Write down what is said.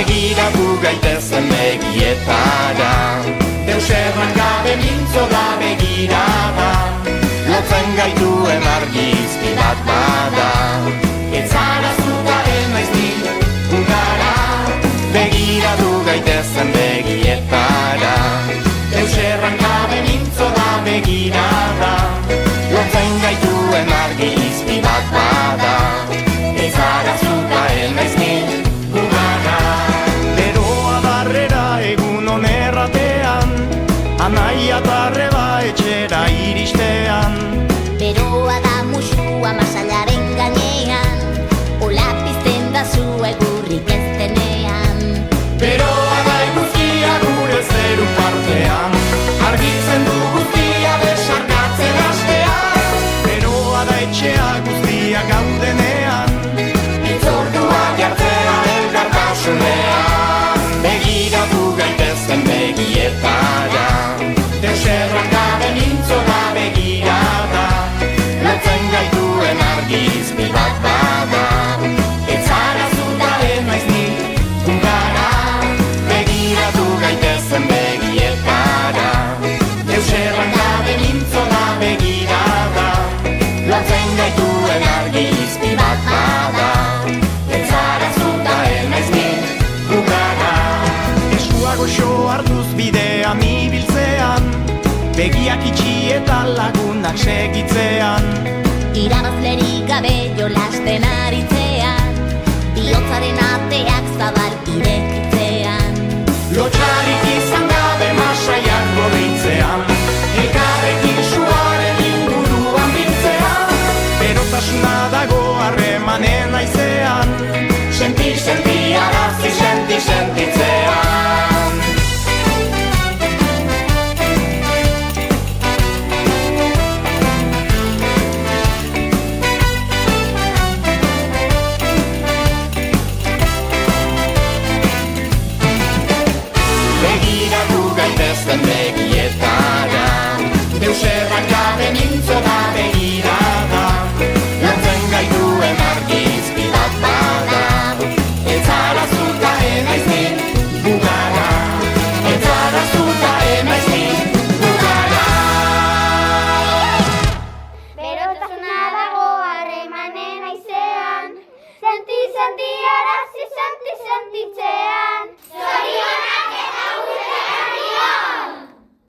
begiratu gaitezen begietara, deus erran gabe mintzo da begirada, lotzen gaituen argizki bat bada, ez zara zutaren naiz ni gara, begiratu gaitezen begietara, deus erran gabe mintzo da begirada, lotzen gaituen argizki bat bada, ez zara zutaren naiz ni gara. Beroa darrera egun onerratean, anaia tarreba etxera iristean. Beroa da musua masailaren gainean, hola pizten da zu egurrik ez denean. Beroa da eguzkia gure zeru partean, argitzen du guztia besarkatzen hastean. Beroa da etxea guztia gaudenean, Itzordua jartzea elkartasunean, begiratu gaitezen begietara, deus erran gabe mintzo da begirada, lotzen gaituen argizki bat bada, ez zara zutaren naiz ni gara, begiratu gaitezen begietara, deus erran gabe mintzo da begirada, lotzen gaituen argizki bat bada, ez zara zutaren naiz ni gara. eskuak goxo hartuz bidean ibiltzean, begiak itxi eta lagunak segitzean. Irabazlerik gabe jolasten aritzean, bihotzaren ateak zabal irekitzean. Lotxarik